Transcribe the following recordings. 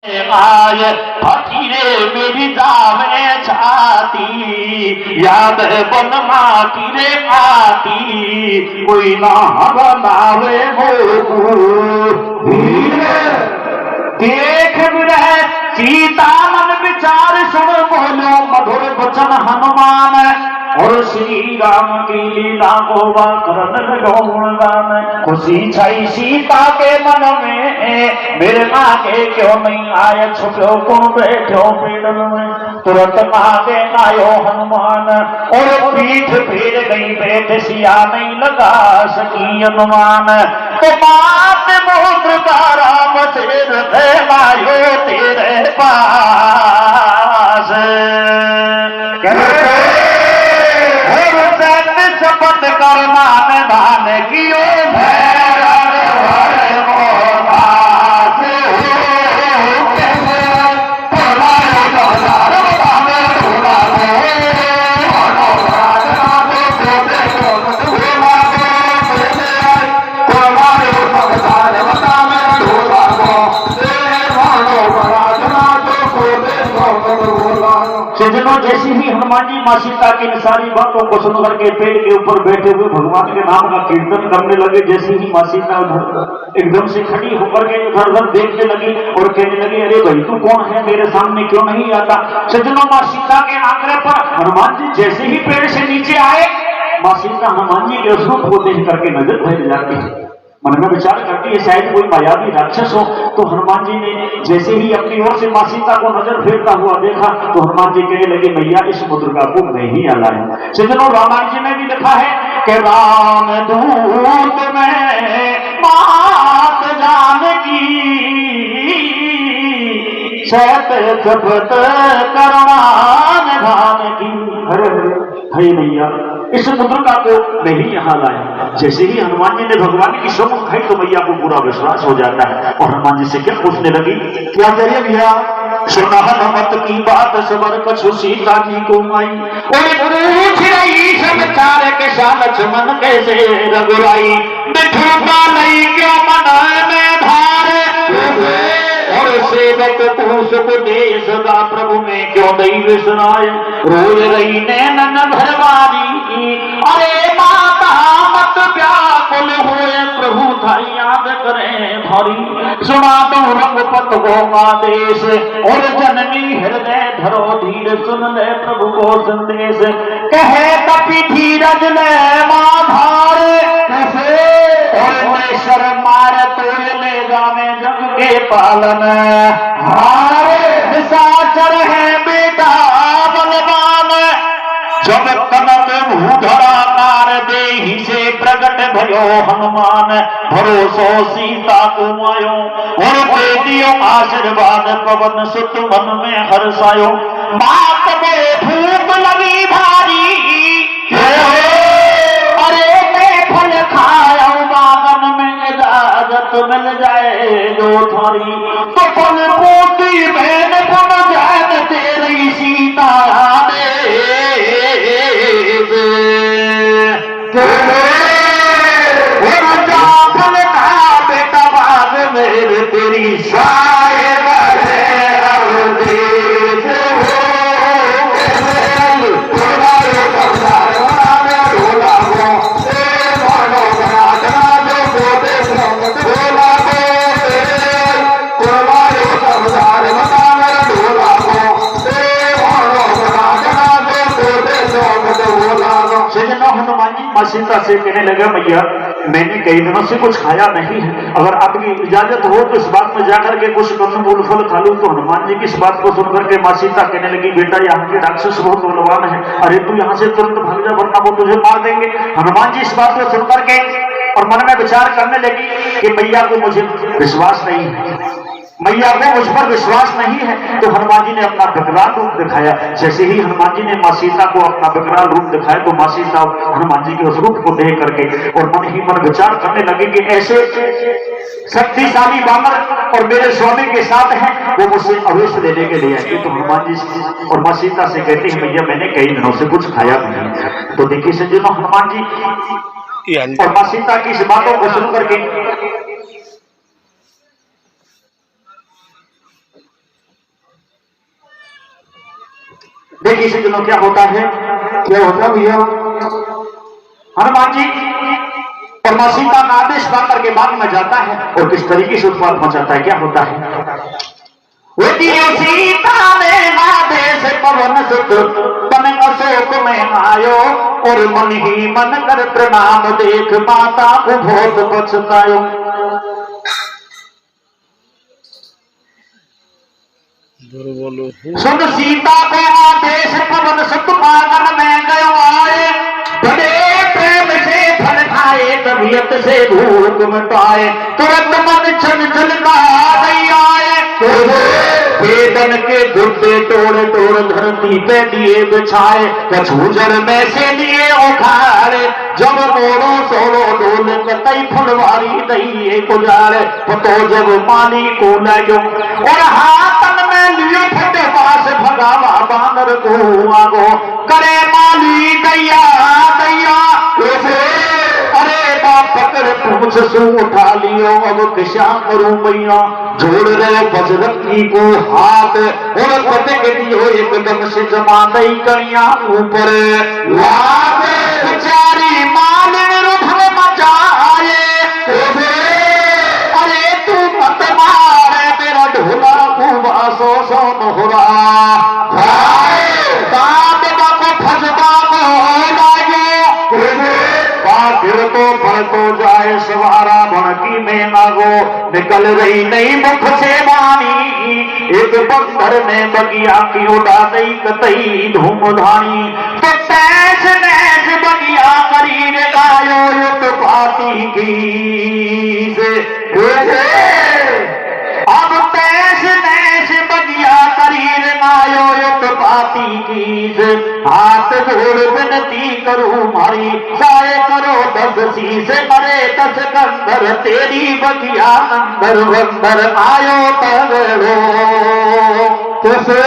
आए फकीरे मेरी जामे छाती याद बन माटी रे आती कोई ना बनावे देख रह सीता मन विचार सुन बोलो मधुर वचन हनुमान और श्री राम की लीला को करन लगो गुणगान खुशी छई सीता के मन में मेरे आगे क्यों नहीं आए छुपो कौन बैठो पीड़न में तुरंत आगे आयो हनुमान और पीठ फिर गई बैठ सिया नहीं लगा सकी अनुमान तो बात मोत्र का राम से लायो तेरे पास शपथ करना निधान कियो जैसे ही हनुमान जी माँ सीता की सारी बातों को सुन करके पेड़ के ऊपर बैठे हुए भगवान के नाम का कीर्तन करने लगे। जैसे ही माँ सीता उधर एकदम से खड़ी होकर के इधर उधर देखने लगी और कहने लगी, अरे भाई तू कौन है, मेरे सामने क्यों नहीं आता। सज्जनों, माँ सीता के आग्रह पर हनुमान जी जैसे ही पेड़ से नीचे आए, माँ सीता हनुमान जी के रूप को देख करके नजर फेर जाती है। मन में विचार करती है शायद कोई मायावी राक्षस हो। तो हनुमान जी ने जैसे ही अपनी ओर से माँ सीता को नजर फेरता हुआ देखा तो हनुमान जी कहने लगे, मैया इस मुद्रिका को मैं ही लाया। सज्जनों, रामायण जी में भी लिखा है कि राम दूत में मात जानकी सत जपत करुणा निधान की। हरे मैया इस मुद्रिका को मैं ही यहाँ लाया। जैसे ही हनुमान जी ने भगवान की सम्मुख खाई तो मैया को पूरा विश्वास हो जाता है और हनुमान जी से क्या पूछने लगी, क्या करिए भैया सुना हनुमत की बात सबर कछु सीता जी को माई और पूछ रही समाचार के साथ लक्ष्मण कैसे रघुराई मिठूका नहीं क्यों मन में धार और सेवक पूछ उपदेश का प्रभु में क्यों नहीं विसराय रोज रही नैनन भरवारी अरे माता मत व्याकुल हुए प्रभु था याद करें भरी सुना दो रघुपत को आदेश और जननी हृदय धरो धीर सुन ले प्रभु को संदेश कहे कपि धीरज ले माधार और शर्म मार तोड़ लेगा मैं जग के पालन निशाचर है बेटा बलवान जब कनक भूधरा कार देहि से प्रकट भयो हनुमान भरोसो सीता को आयो और दे दियो आशीर्वाद पवन सुत मन में हर्षायो मात में भूख लगी भारी अरे मैं फल खाया बागन में इजाजत मिल जाए जो थारी तो फल पोती बहन पुन जान तेरी सीता बेटा बाग मेरे तेरी शायद सीता से कहने लगा, मैया मैंने कई दिनों से कुछ खाया नहीं है, अगर आपकी इजाजत हो तो इस बात में जाकर के कुछ कंदमूल फल खा लूं। तो हनुमान जी की इस बात को सुनकर के माँ सीता कहने लगी, बेटा यहाँ के राक्षस बहुत बलवान है, अरे तू यहाँ से तुरंत भाग जा वरना वो तुझे मार देंगे। हनुमान जी इस बात को सुनकर के और मन में विचार करने लगी कि मैया को मुझे विश्वास नहीं है, मैया को मुझ पर विश्वास नहीं है। तो हनुमान जी ने अपना विकराल रूप दिखाया। जैसे ही हनुमान जी ने माँ सीता को अपना विकराल रूप दिखाया तो माँ सीता हनुमान जी के उस रूप को देख करके और मन ही मन विचार करने लगे कि ऐसे शक्तिशाली बानर और मेरे स्वामी के साथ हैं, वो मुझसे अवेश लेने के लिए आए। तो हनुमान जी और माँ सीता से कहते हैं, भैया मैंने कई दिनों से कुछ खाया नहीं। तो देखिए सज्जनों, हनुमान जी और माँ सीता की इस बातों को सुन करके देखिए इसी दिनों क्या होता है भैया, हनुमान जी और मां सीता का आदेश पाकर के बाग में जाता है और किस तरीके से उत्पाद पहुंचाता है, क्या होता है। वो सीता ने आदेश पवन सुत बन अशोक में आयो और मन ही मन कर प्रणाम देख माता को बहुत पछतायो। सुन सीता को आदेश पवन सुत आंगन में गयो आए, बड़े प्रेम से फल खाए तबीयत से भूख मिटाए, तुरंत मन छन छन का गई आए, वेदन के गुड्डे तोड़ तोड़ धरती पे दिए बिछाए, कछूजर में से लिए उखाड़े, जब मोड़ो सोड़ो डोल कतई फुलवारी दइए गुजारे, पतो जब माली को लयो और हाथन में लिए फटे पास भगावा बानर को आगो, करे माली दैया दैया पकड़ पूछ सू उठा लियो, अब किसा करूं मैया, जोड़ रहे बजरंगी को हाथ और पटक दियो एकदम से जमा दई करिया ऊपर बेचारी मालिन रुठन मचाए, अरे तू मत मारे मेरा ढोला खूबा सो सो मोहरा तो जाए सवारा भड़की में नागो, निकल रही नहीं मुख से वाणी, एक बंदर ने बगिया की उड़ा दई कतई धूम धानी, तो तैस नैस बगिया करीर गायो युद्ध पाती की से, अब तैस नैस बगिया करीर गायो युद्ध पाती की से, हाथ जोड़ विनती करूं मारी साए करो 10 शीश मरे 10 कंदर, तेरी बगिया अंदर बंदर आयो तगड़ो, कैसे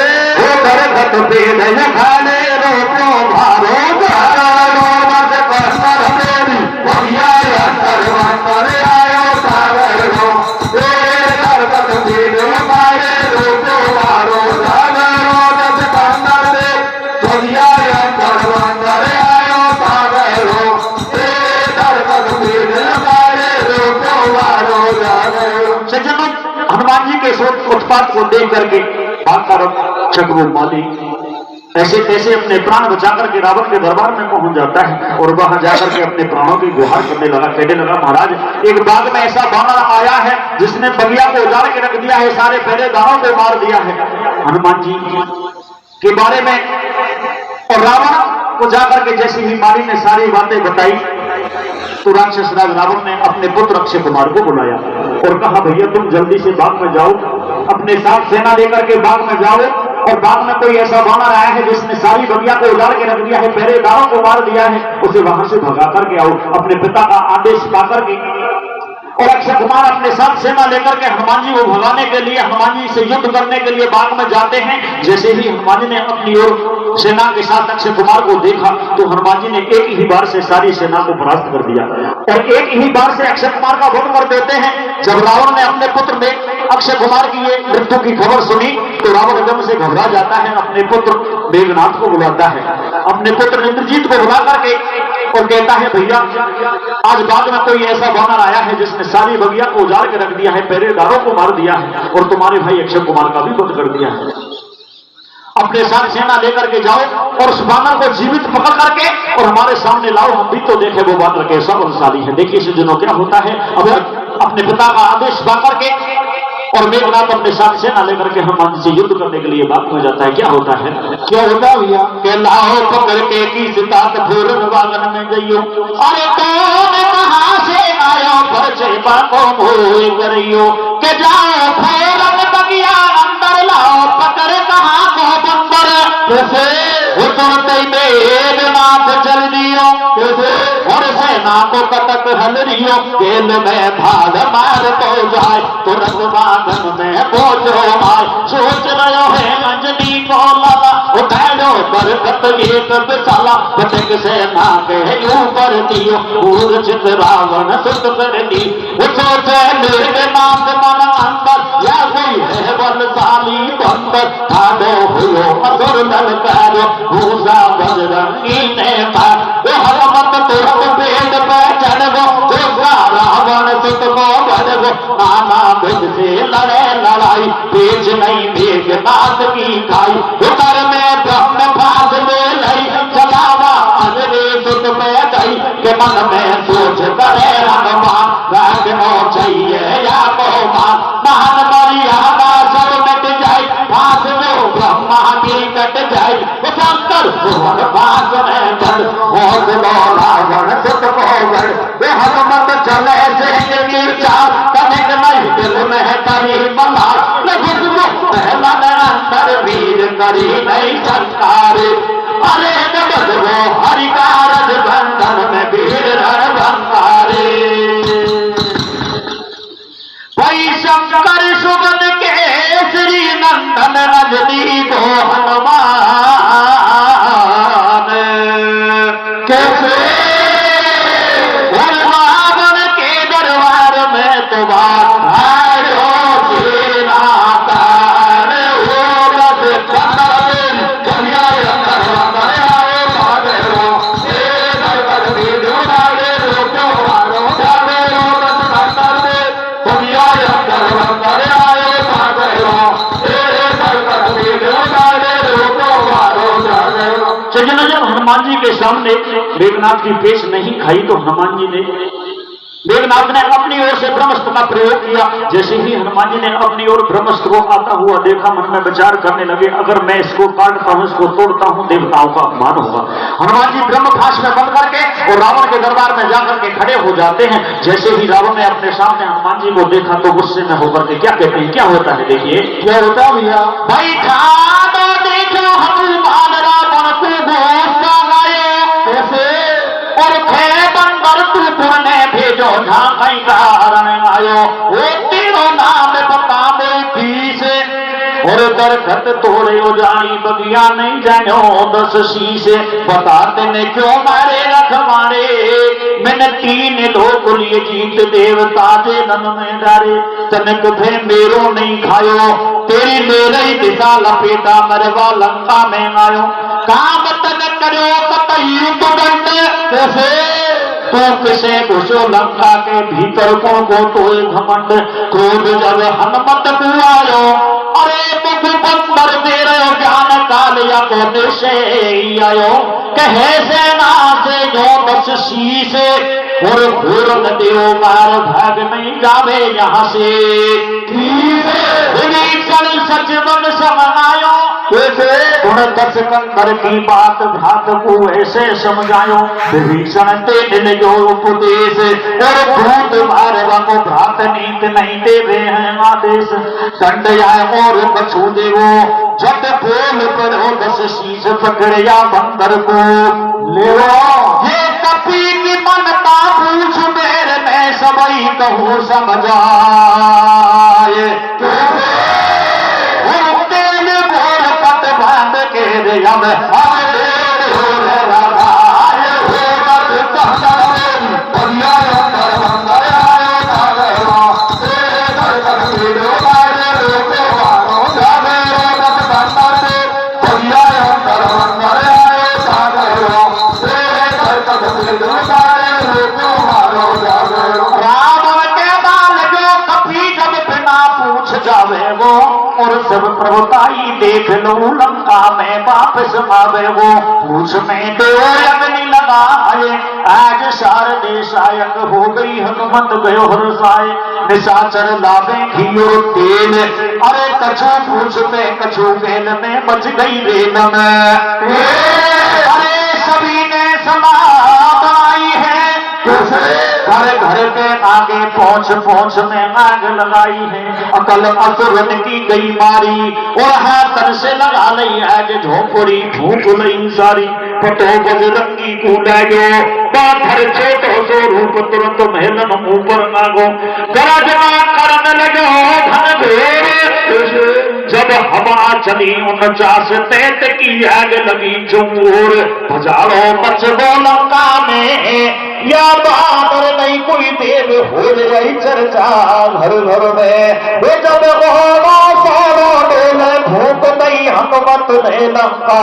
दरगत पे न खाने रोको भारो गारो, मत कंदर तेरी बगिया अंदर बंदर आयो तगड़ो, दरगत पे न खाने रोको भारो गारो, मत कंदर तेरी बगिया अंदर बंदर आयो तगड़ो, सज्जनों हनुमान जी के उत्पात को देख करके चक्रु माली ऐसे तैसे अपने प्राण बचा करके रावण के दरबार में पहुंच जाता है और वहां जाकर के अपने प्राणों की गुहार करने लगा, कहने लगा महाराज एक बाग में ऐसा बानर आया है जिसने बगिया को उजाड़ के रख दिया है, सारे पहरेदारों को मार दिया है। हनुमान जी के बारे में और रावण को जाकर के जैसे ही माली ने सारी बातें बताई तो राक्षस राज रावण ने अपने पुत्र अक्षय कुमार को बुलाया और कहा भैया तुम जल्दी से बाग में जाओ, अपने साथ सेना लेकर के बाग में जाओ और बाग में कोई ऐसा बानर आया है जिसने सारी बगिया को उजाड़ के रख दिया है, पहरेदारों को मार दिया है, उसे वहां से भगा करके आओ। अपने पिता का आदेश पाकर के और अक्षय कुमार अपने साथ सेना लेकर के हनुमान जी को भगाने के लिए, हनुमान जी से युद्ध करने के लिए बाग में जाते हैं। जैसे ही हनुमान जी ने अपनी ओर सेना के साथ अक्षय कुमार को देखा तो हनुमान जी ने एक ही बार से सारी सेना को परास्त कर दिया और एक ही बार से अक्षय कुमार का वध कर देते हैं। जब रावण ने अपने पुत्र में अक्षय कुमार की ये मृत्यु की खबर सुनी तो रावण एकदम से घबरा जाता है, अपने पुत्र मेघनाथ को बुलाता है, अपने पुत्र इंद्रजीत को बुला करके और कहता है भैया आज बाग में कोई ऐसा बानर आया है जिसने सारी बगिया को उजाड़ के रख दिया है, पहरेदारों को मार दिया है और तुम्हारे भाई अक्षय कुमार का भी वध कर दिया है। अपने साथ सेना लेकर के जाओ और उस बानर को जीवित पकड़ करके और हमारे सामने लाओ, हम भी तो देखे वो बानर कैसा बलशाली है। देखिए इस दिनों क्या होता है, अब अपने पिता का आदेश पा करके और मेघनाथ अपने साथ सेना लेकर के हनुमान से युद्ध करने के लिए बाग में जाता है। क्या होता है भैया के लाओ पकड़ के किस तात फोरन बागन में जइयो, अरे तुम कहां से आयो परचे बाको मोए करियो, के जाओ फोरन बगिया अंदर लाओ पकड़ कहां को बंदर, कैसे वो तुरंत मेघनाथ चल दियो, कैसे और सेना को कटक हल रियो, खेल में भाग मार तो जाए तुरंत बागन में पहुंचो आए, सोच रहे है अंजनी को लाला उठालो बरकत एक बिसाला, पटक सेना के ऊपर दियो मूर्छित रावण सुत कर दी, वो सोचे मेघनाथ मन अंदर या कोई है बलशाली बंदर, वक्त ठाडो हुयो मधुर ललकारो भूसा बजरंगी ने पार हनुमत तुरंत पेड़ पे चढ़ गो दूसरा रावण सुत को बढ़ गो नाना बुध से लड़े लड़ाई पेच नहीं मेघनाथ की खाई उतर में ब्रह्म फास में लई चलावा अजरे सुत पे गई के मन में सोच करे हनुमान राजनो चाहिए या बहुमान महान मर्यादा सब मिट जाए फास में ब्रह्मा की कट जाए शंकर सुवन फास में चढ़ और रावण सुत को गढ़ हनुमत चले सिंह की चाल कनिक नहीं दिल में करी बला पहला निरंतर वीर करी नहीं संस्कार अरे जगत वो हरि कारज बंधन में वीर रणभंगारे वही शंकर सुगन के श्री नंदन रजनी को हनुमान कैसे रावण के दरबार में तो बात हनुमान जी के सामने मेघनाथ की पेश नहीं खाई तो हनुमान जी ने मेघनाथ ने अपनी ओर से ब्रह्मास्त्र का प्रयोग किया। जैसे ही हनुमान जी ने अपनी ओर ब्रह्मास्त्र को आता हुआ देखा मन में विचार करने लगे अगर मैं इसको काटता हूं इसको तोड़ता हूं देवताओं का अपमान होगा। हनुमान जी ब्रह्म फास में बंद करके और रावण के दरबार में जाकर के खड़े हो जाते हैं। जैसे ही रावण ने अपने सामने हनुमान जी को देखा तो गुस्से में होकर के क्या कहते हैं क्या होता है देखिए क्या होता है भैया भाई तो देखो हनुमान रावण को घोषणा कैसे और तुमने भेजो झांकई कारण आयो वो तीनों नाम बता दे से और दरखत तोड़े हो जानी बगिया नहीं जानो 10 शीशे बताते ने क्यों मारे रख मारे मैंने 3 लोग लिए जीत देवता जे नन में डारे तनक भे मेरो नहीं खायो तेरी मेरे ही दिशा लपेटा मरवा लंका में आयो काम तन करो कतई तुरंत कैसे तो किसे घुसो लंका के भीतर को तो घमंड क्रोध जब हनुमत को आयो अरे मुख बंदर मेरे ज्ञान काल या को से आयो कहे सेना से जो 10 शीशे और पूर्ण देव मार भाग नहीं जावे यहाँ से सच मन समझायो गुण 10 कंकर की बात भ्रात को ऐसे समझायो विभीषण ते दिल जो उपदेश और भूत मारवा को भ्रात नीत नहीं देवे हैं आदेश दंड आए और कछू देवो जब बोल पर 10 शीश पकड़िया बंदर को ले ये कपी की मनता पूछ मेरे में सबई कहूँ समझाए हम और सब प्रभुताई देख लो लंका में वापस आवे वो पूछ में तो अग्नि लगाए आज सारे देश आयक हो गई हनुमत गयो हरसाए निशाचर लावे घी और तेल अरे कछू पूछ में कछू बेल में बच गई रेल में अरे सभी ने समा बनाई है घर घर के आगे पहुंच में आग लगाई है अकल असुरन की गई मारी और हाथन से लगा लई आग झोपड़ी फूक लई सारी पतो बजरंगी को डायो पाथर छोटो सो रूप तुरंत महलन मुंह पर नागो गरजना करन लगो धन घोर जब हवा चली 49 तैत की आग लगी चूर भजाड़ो मच लंका में या बादर नहीं कोई देव हो रही चर्चा घर घर में जब सारो डोले भूत लंका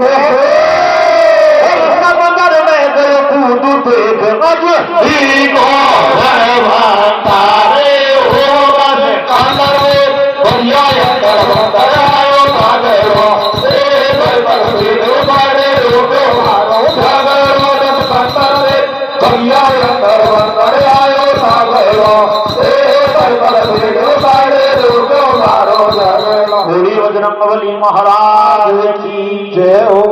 के नगर में गए कूद देख अज ही को भगवान तारे हो मन कानर बढ़िया अंदर बंदर आयो सागरो ए बरबर वीरो बाड़े रोको मारो सागरो जब बंदर रे बढ़िया अंदर बंदर आयो सागरो ए बरबर वीरो बाड़े रोको मारो सागरो। होली वज्रम बली महाराज की जय हो।